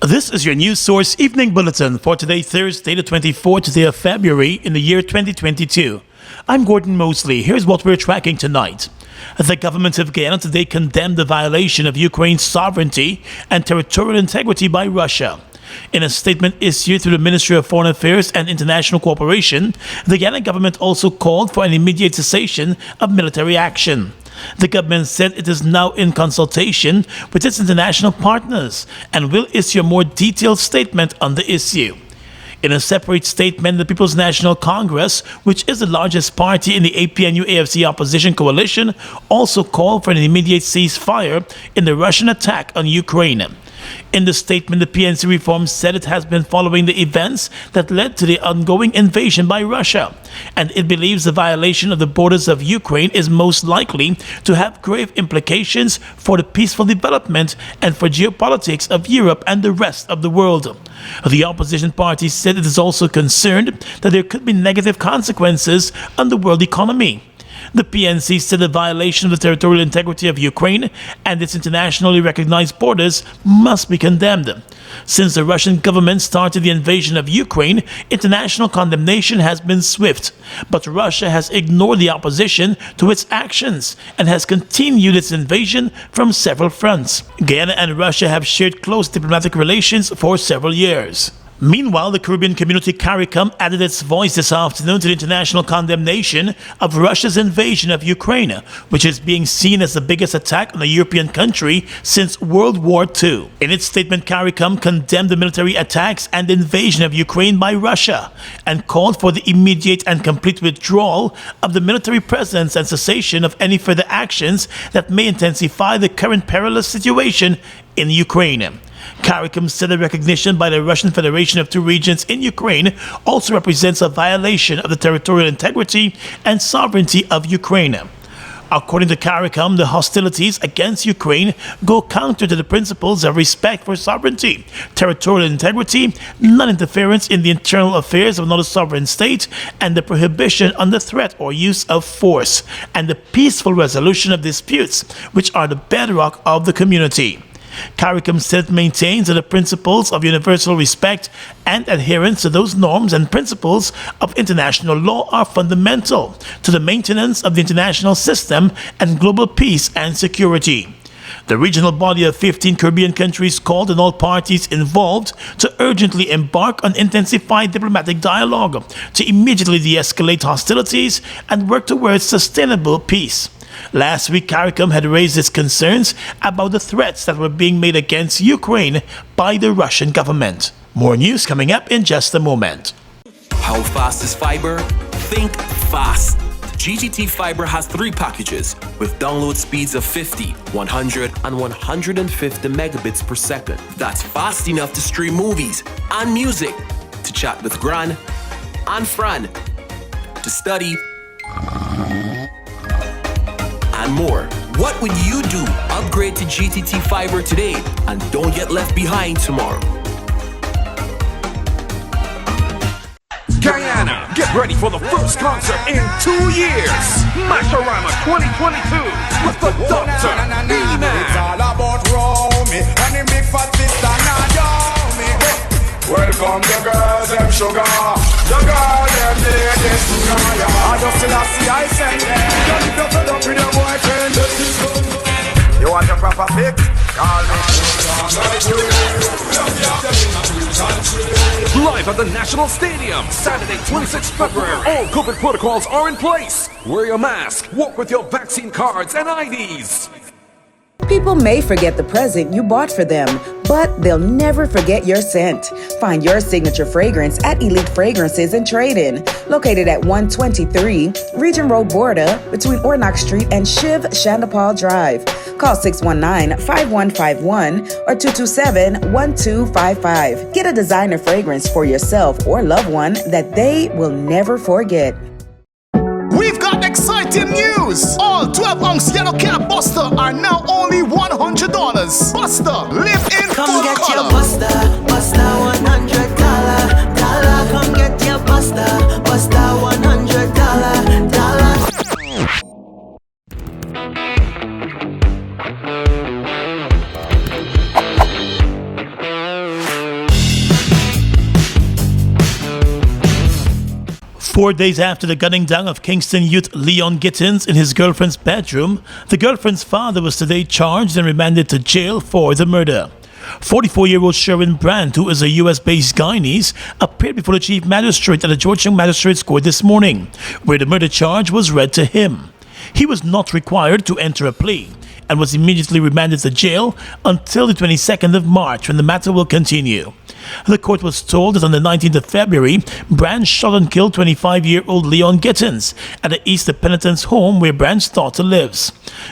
This is your news source evening bulletin for today, Thursday, the 24th day of February in the year 2022. I'm Gordon Mosley. Here's what we're tracking tonight. The government of Guyana today condemned the violation of Ukraine's sovereignty and territorial integrity by Russia. In a statement issued through the Ministry of Foreign Affairs and International Cooperation, the Guyana government also called for an immediate cessation of military action. The government said it is now in consultation with its international partners and will issue a more detailed statement on the issue. In a separate statement, the People's National Congress, which is the largest party in the APNU-AFC opposition coalition, also called for an immediate ceasefire in the Russian attack on Ukraine. In the statement, the PNC Reform said it has been following the events that led to the ongoing invasion by Russia, and it believes the violation of the borders of Ukraine is most likely to have grave implications for the peaceful development and for geopolitics of Europe and the rest of the world. The opposition party said it is also concerned that there could be negative consequences on the world economy. The PNC said the violation of the territorial integrity of Ukraine and its internationally recognized borders must be condemned. Since the Russian government started the invasion of Ukraine, international condemnation has been swift, but Russia has ignored the opposition to its actions and has continued its invasion from several fronts. Guyana and Russia have shared close diplomatic relations for several years. Meanwhile, the Caribbean community CARICOM added its voice this afternoon to the international condemnation of Russia's invasion of Ukraine, which is being seen as the biggest attack on a European country since World War II. In its statement, CARICOM condemned the military attacks and invasion of Ukraine by Russia and called for the immediate and complete withdrawal of the military presence and cessation of any further actions that may intensify the current perilous situation in Ukraine. CARICOM said the recognition by the Russian Federation of two regions in Ukraine also represents a violation of the territorial integrity and sovereignty of Ukraine. According to CARICOM, the hostilities against Ukraine go counter to the principles of respect for sovereignty, territorial integrity, non-interference in the internal affairs of another sovereign state, and the prohibition on the threat or use of force, and the peaceful resolution of disputes, which are the bedrock of the community. CARICOM said it maintains that the principles of universal respect and adherence to those norms and principles of international law are fundamental to the maintenance of the international system and global peace and security. The regional body of 15 Caribbean countries called on all parties involved to urgently embark on intensified diplomatic dialogue to immediately de-escalate hostilities and work towards sustainable peace. Last week, CARICOM had raised its concerns about the threats that were being made against Ukraine by the Russian government. More news coming up in just a moment. How fast is fiber? Think fast. GTT Fiber has 3 packages with download speeds of 50, 100, and 150 megabits per second. That's fast enough to stream movies and music, to chat with Gran and Fran, to study, and more. What would you do? Upgrade to GTT Fiber today and don't get left behind tomorrow. Guyana, get ready for the first concert in 2 years. Masharama 2022 with the Doctor, B-Man. It's all about Romy and the big fat sister Naomi. Welcome the girls, them sugar. The girls, them ladies, sugar. I just still see I send them. If you fed up with your boyfriend, you want a proper fix? Call me. Live at the National Stadium, Saturday, 26th February. All COVID protocols are in place. Wear your mask, walk with your vaccine cards and IDs. People may forget the present you bought for them, but they'll never forget your scent. Find your signature fragrance at Elite Fragrances and Trade-In, located at 123 Regent Road Border between Ornock Street and Shiv Chandapal Drive. Call 619-5151 or 227-1255. Get a designer fragrance for yourself or loved one that they will never forget. We've got exciting news! All 12-ounce yellow cab Buster are now only $100. Buster, live in Come full get color. your Buster, Buster $100. Come get your Buster, Buster $100. 4 days after the gunning down of Kingston youth Leon Gittins in his girlfriend's bedroom, the girlfriend's father was today charged and remanded to jail for the murder. 44-year-old Sherwin Brandt, who is a US-based Guyanese, appeared before the chief magistrate at the Georgetown Magistrates Court this morning, where the murder charge was read to him. He was not required to enter a plea and was immediately remanded to jail until the 22nd of March, when the matter will continue. The court was told that on the 19th of February, Brandt shot and killed 25-year-old Leon Gittins at the East Penitence home where Brandt's daughter lives.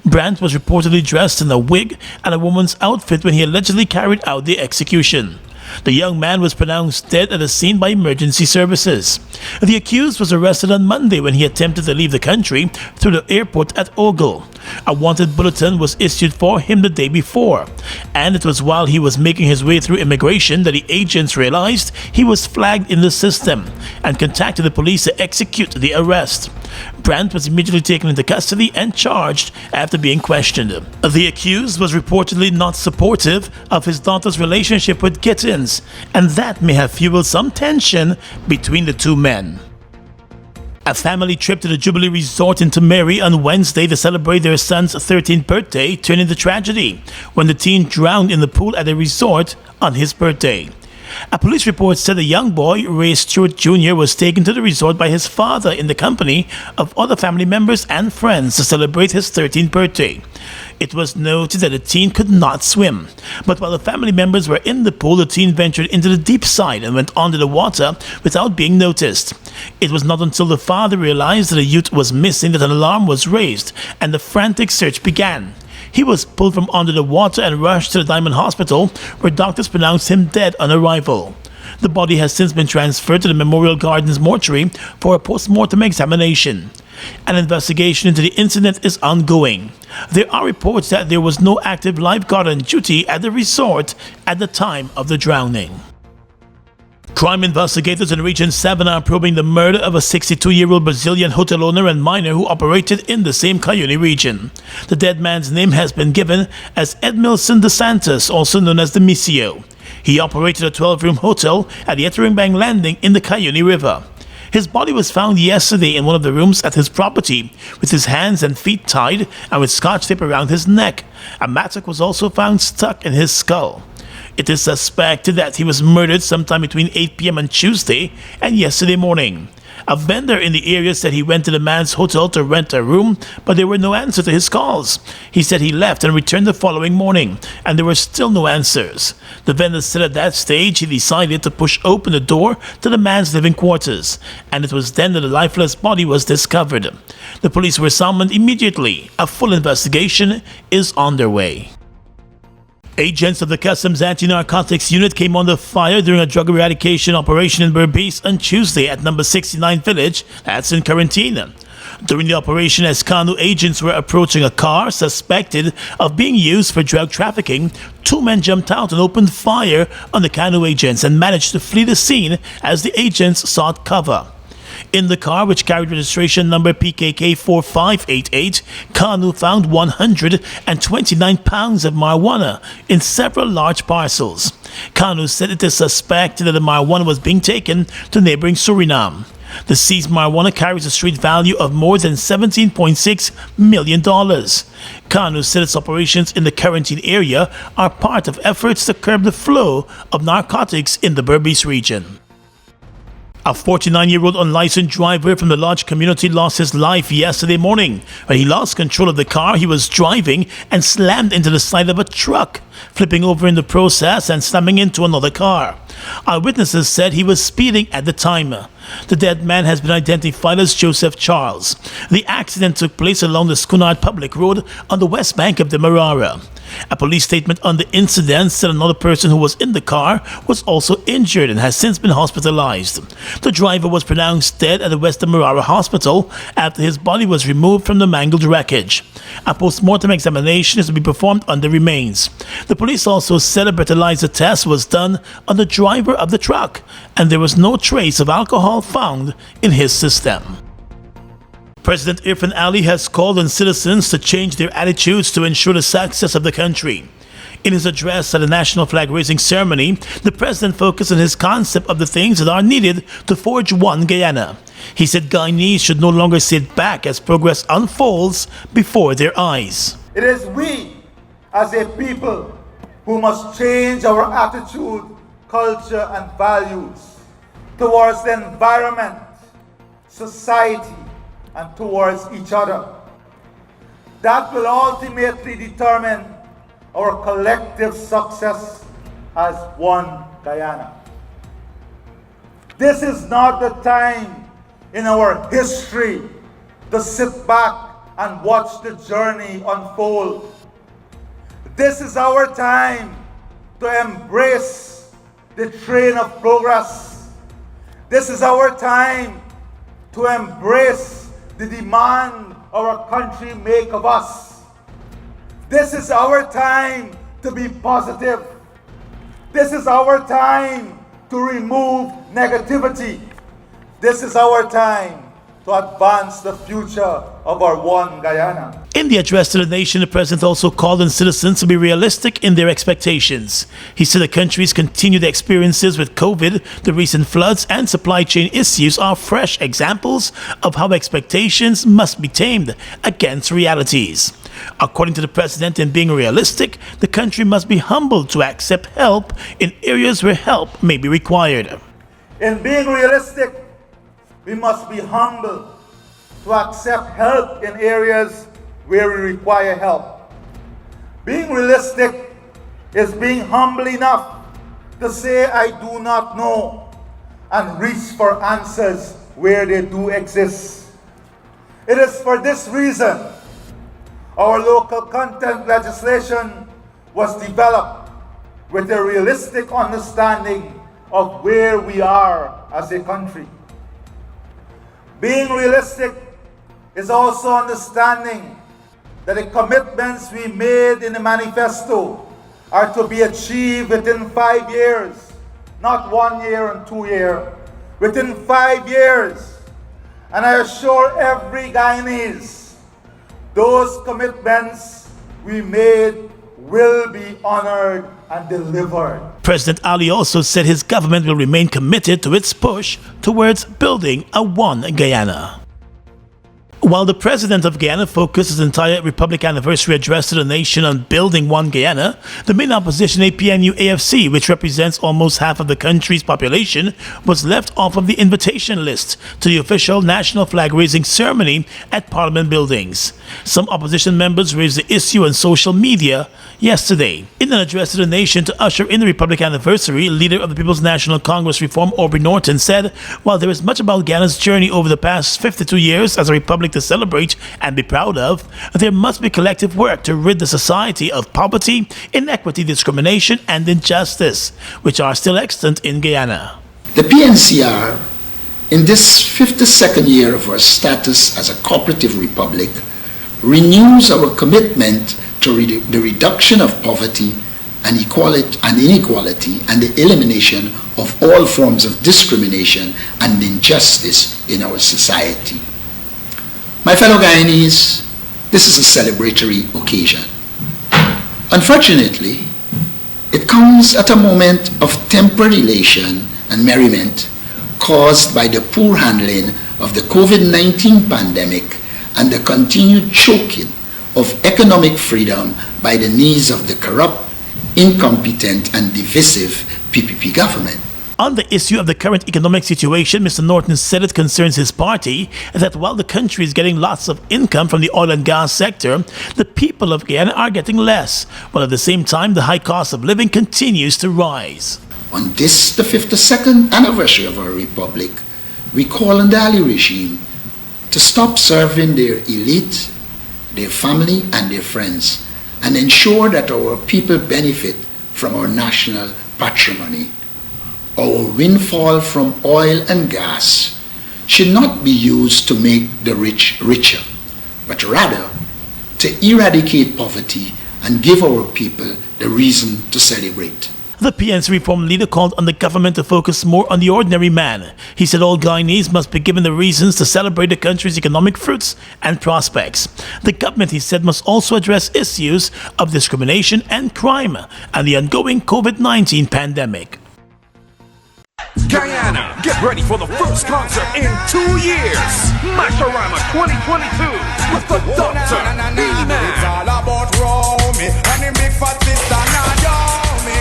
Brandt was reportedly dressed in a wig and a woman's outfit when he allegedly carried out the execution. The young man was pronounced dead at the scene by emergency services. The accused was arrested on Monday when he attempted to leave the country through the airport at Ogle. A wanted bulletin was issued for him the day before, and it was while he was making his way through immigration that the agents realized he was flagged in the system and contacted the police to execute the arrest. Brandt was immediately taken into custody and charged after being questioned. The accused was reportedly not supportive of his daughter's relationship with Gittins, and that may have fueled some tension between the two men. A family trip to the Jubilee Resort in Tamari on Wednesday to celebrate their son's 13th birthday turned into tragedy when the teen drowned in the pool at the resort on his birthday. A police report said a young boy, Ray Stewart Jr., was taken to the resort by his father in the company of other family members and friends to celebrate his 13th birthday. It was noted that the teen could not swim, but while the family members were in the pool, the teen ventured into the deep side and went under the water without being noticed. It was not until the father realized that the youth was missing that an alarm was raised and the frantic search began. He was pulled from under the water and rushed to the Diamond Hospital, where doctors pronounced him dead on arrival. The body has since been transferred to the Memorial Gardens mortuary for a post-mortem examination. An investigation into the incident is ongoing. There are reports that there was no active lifeguard on duty at the resort at the time of the drowning. Crime investigators in Region 7 are probing the murder of a 62-year-old Brazilian hotel owner and miner who operated in the same Cayuny region. The dead man's name has been given as Edmilson dos Santos, also known as the Missio. He operated a 12-room hotel at the Etteringbank Landing in the Cayuny River. His body was found yesterday in one of the rooms at his property, with his hands and feet tied and with scotch tape around his neck. A mattock was also found stuck in his skull. It is suspected that he was murdered sometime between 8 p.m. on Tuesday and yesterday morning. A vendor in the area said he went to the man's hotel to rent a room, but there were no answers to his calls. He said he left and returned the following morning, and there were still no answers. The vendor said at that stage he decided to push open the door to the man's living quarters, and it was then that the lifeless body was discovered. The police were summoned immediately. A full investigation is underway. Agents of the Customs Anti-Narcotics Unit came under fire during a drug eradication operation in Berbice on Tuesday at number 69 Village, that's in Quarantine. During the operation, as Kanu agents were approaching a car suspected of being used for drug trafficking, two men jumped out and opened fire on the Kanu agents and managed to flee the scene as the agents sought cover. In the car, which carried registration number PKK 4588, Kanu found 129 pounds of marijuana in several large parcels. Kanu said it is suspected that the marijuana was being taken to neighboring Suriname. The seized marijuana carries a street value of more than $17.6 million. Kanu said its operations in the quarantine area are part of efforts to curb the flow of narcotics in the Berbice region. A 49-year-old unlicensed driver from the Lodge community lost his life yesterday morning when he lost control of the car he was driving and slammed into the side of a truck, flipping over in the process and slamming into another car. Eyewitnesses said he was speeding at the time. The dead man has been identified as Joseph Charles. The accident took place along the Schoonard Public Road on the west bank of the Marara. A police statement on the incident said another person who was in the car was also injured and has since been hospitalized. The driver was pronounced dead at the Western Marara Hospital after his body was removed from the mangled wreckage. A post-mortem examination is to be performed on the remains. The police also said a breathalyzer test was done on the driver of the truck, and there was no trace of alcohol found in his system. President Irfan Ali has called on citizens to change their attitudes to ensure the success of the country. In his address at the national flag-raising ceremony, the president focused on his concept of the things that are needed to forge one Guyana. He said Guyanese should no longer sit back as progress unfolds before their eyes. It is we, as a people, who must change our attitude, culture, and values towards the environment, society, and towards each other. That will ultimately determine our collective success as one Guyana. This is not the time in our history to sit back and watch the journey unfold. This is our time to embrace the train of progress. This is our time to embrace the demand our country make of us. This is our time to be positive. This is our time to remove negativity. This is our time to advance the future of our one Guyana. In the address to the nation, the president also called on citizens to be realistic in their expectations. He said the country's continued experiences with COVID, the recent floods, and supply chain issues are fresh examples of how expectations must be tamed against realities. According to the president, in being realistic, the country must be humble to accept help in areas where help may be required. In being realistic, we must be humble to accept help in areas where we require help. Being realistic is being humble enough to say, I do not know, and reach for answers where they do exist. It is for this reason our local content legislation was developed with a realistic understanding of where we are as a country. Being realistic is also understanding that the commitments we made in the manifesto are to be achieved within 5 years, not 1 year and 2 years, within 5 years. And I assure every Guyanese, those commitments we made will be honored and delivered. President Ali also said his government will remain committed to its push towards building a one Guyana. While the president of Guyana focused his entire Republic anniversary address to the nation on building one Guyana, the main opposition APNU-AFC, which represents almost half of the country's population, was left off of the invitation list to the official national flag-raising ceremony at Parliament buildings. Some opposition members raised the issue on social media yesterday. In an address to the nation to usher in the Republic anniversary, leader of the People's National Congress Reform Aubrey Norton said, while there is much about Guyana's journey over the past 52 years as a republic to celebrate and be proud of, there must be collective work to rid the society of poverty, inequity, discrimination, and injustice, which are still extant in Guyana. The PNCR, in this 52nd year of our status as a cooperative republic, renews our commitment to the reduction of poverty and inequality and the elimination of all forms of discrimination and injustice in our society. My fellow Guyanese, this is a celebratory occasion. Unfortunately, it comes at a moment of temporary elation and merriment caused by the poor handling of the COVID-19 pandemic and the continued choking of economic freedom by the needs of the corrupt, incompetent, and divisive PPP government. On the issue of the current economic situation, Mr. Norton said it concerns his party that while the country is getting lots of income from the oil and gas sector, the people of Guyana are getting less, while at the same time the high cost of living continues to rise. On this, the 52nd anniversary of our republic, we call on the Ali regime to stop serving their elite, their family, and their friends, and ensure that our people benefit from our national patrimony. Our windfall from oil and gas should not be used to make the rich richer, but rather to eradicate poverty and give our people the reason to celebrate. The PNC reform leader called on the government to focus more on the ordinary man. He said all Guyanese must be given the reasons to celebrate the country's economic fruits and prospects. The government, he said, must also address issues of discrimination and crime and the ongoing COVID-19 pandemic. Guyana, get ready for the first concert in 2 years. Masharama 2022 with the Doctor, B-Man. It's all about Romy and the big fat sister Naomi.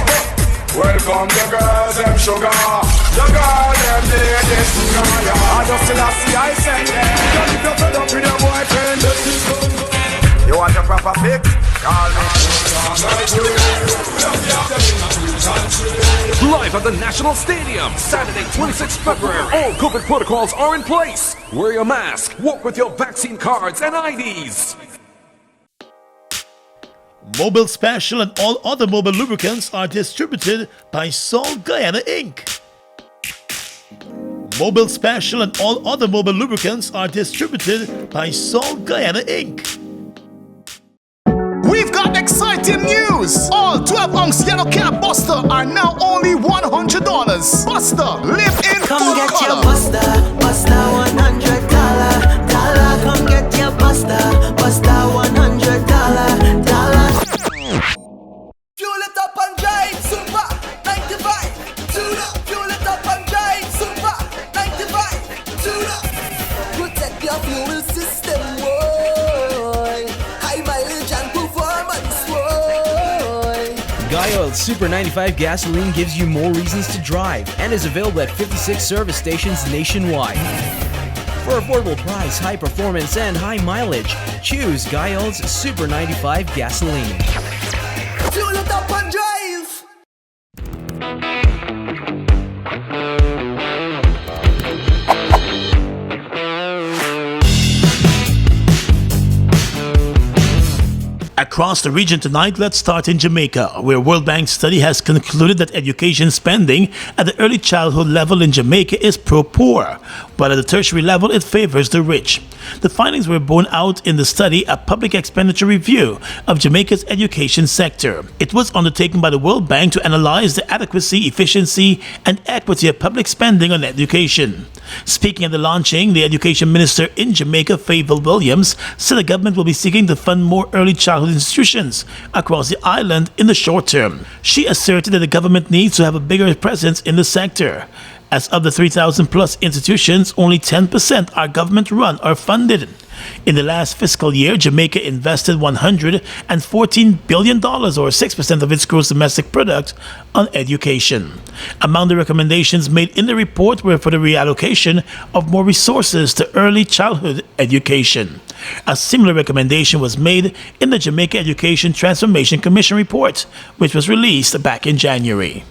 Welcome the girls, them sugar. The girl, them ladies, I just see I send them. Don't if you're fed up with your boyfriend, this is good. You want a proper fix? Call me. Live at the National Stadium, Saturday, 26 February. All COVID protocols are in place. Wear your mask, walk with your vaccine cards and IDs. Mobile Special and all other mobile lubricants are distributed by Sol Guyana Inc. Mobile Special and all other mobile lubricants are distributed by Sol Guyana Inc. We've got exciting news! All 12-ounce yellow cab Buster are now only $100. Buster, live in Come full get color. your Buster, Buster $100. Come get your Buster, Buster $100. Fuel it up and drive, Super 95. Tune up, fuel it up and drive, Super 95. Tune up. Protect your fuel system, boy. High mileage and performance, boy. Guy Oil's Super 95 gasoline gives you more reasons to drive and is available at 56 service stations nationwide. For affordable price, high performance, and high mileage, choose Guy Oil's Super 95 gasoline. Fuel it up and drive. Across the region tonight, let's start in Jamaica, where a World Bank study has concluded that education spending at the early childhood level in Jamaica is pro-poor, but at the tertiary level it favors the rich. The findings were borne out in the study, a public expenditure review of Jamaica's education sector. It was undertaken by the World Bank to analyze the adequacy, efficiency, and equity of public spending on education. Speaking at the launching, the Education Minister in Jamaica, Fable Williams, said the government will be seeking to fund more early childhood institutions across the island in the short term. She asserted that the government needs to have a bigger presence in the sector. As of the 3,000 plus institutions, only 10% are government-run or funded. In the last fiscal year, Jamaica invested $114 billion, or 6% of its gross domestic product, on education. Among the recommendations made in the report were for the reallocation of more resources to early childhood education. A similar recommendation was made in the Jamaica Education Transformation Commission report, which was released back in January.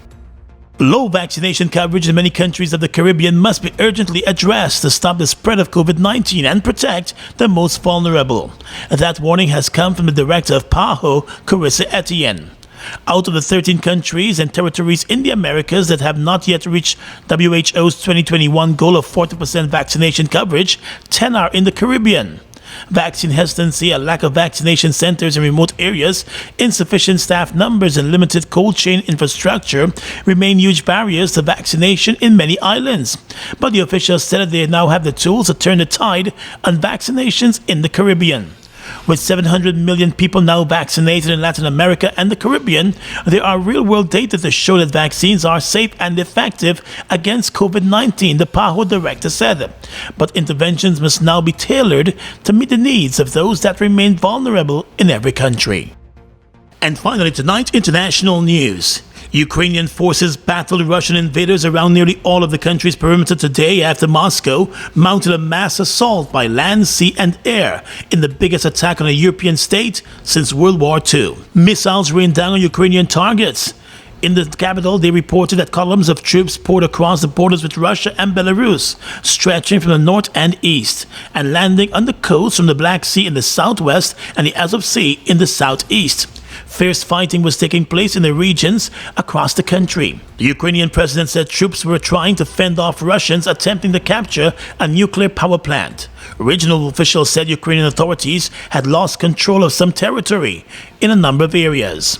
Low vaccination coverage in many countries of the Caribbean must be urgently addressed to stop the spread of COVID-19 and protect the most vulnerable. That warning has come from the director of PAHO, Carissa Etienne. Out of the 13 countries and territories in the Americas that have not yet reached WHO's 2021 goal of 40% vaccination coverage, 10 are in the Caribbean. Vaccine hesitancy, a lack of vaccination centers in remote areas, insufficient staff numbers, and limited cold chain infrastructure remain huge barriers to vaccination in many islands. But the officials said that they now have the tools to turn the tide on vaccinations in the Caribbean. With 700 million people now vaccinated in Latin America and the Caribbean, there are real-world data to show that vaccines are safe and effective against COVID-19, the PAHO director said. But interventions must now be tailored to meet the needs of those that remain vulnerable in every country. And finally tonight, international news. Ukrainian forces battled Russian invaders around nearly all of the country's perimeter today after Moscow mounted a mass assault by land, sea and air in the biggest attack on a European state since World War II. Missiles rained down on Ukrainian targets. In the capital, they reported that columns of troops poured across the borders with Russia and Belarus, stretching from the north and east, and landing on the coast from the Black Sea in the southwest and the Azov Sea in the southeast. Fierce fighting was taking place in the regions across the country. The Ukrainian president said troops were trying to fend off Russians attempting to capture a nuclear power plant. Regional officials said Ukrainian authorities had lost control of some territory in a number of areas.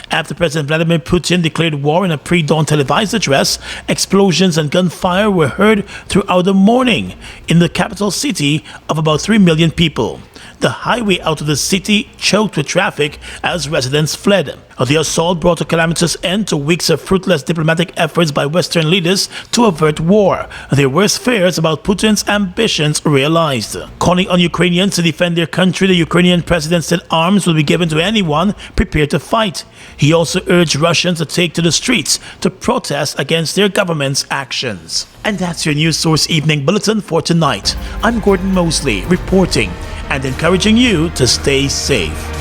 After President Vladimir Putin declared war in a pre-dawn televised address, explosions and gunfire were heard throughout the morning in the capital city of about 3 million people. The highway out of the city choked with traffic as residents fled. The assault brought a calamitous end to weeks of fruitless diplomatic efforts by Western leaders to avert war. Their worst fears about Putin's ambitions realized. Calling on Ukrainians to defend their country, the Ukrainian president said arms will be given to anyone prepared to fight. He also urged Russians to take to the streets to protest against their government's actions. And that's your News Source Evening Bulletin for tonight. I'm Gordon Mosley reporting and encouraging you to stay safe.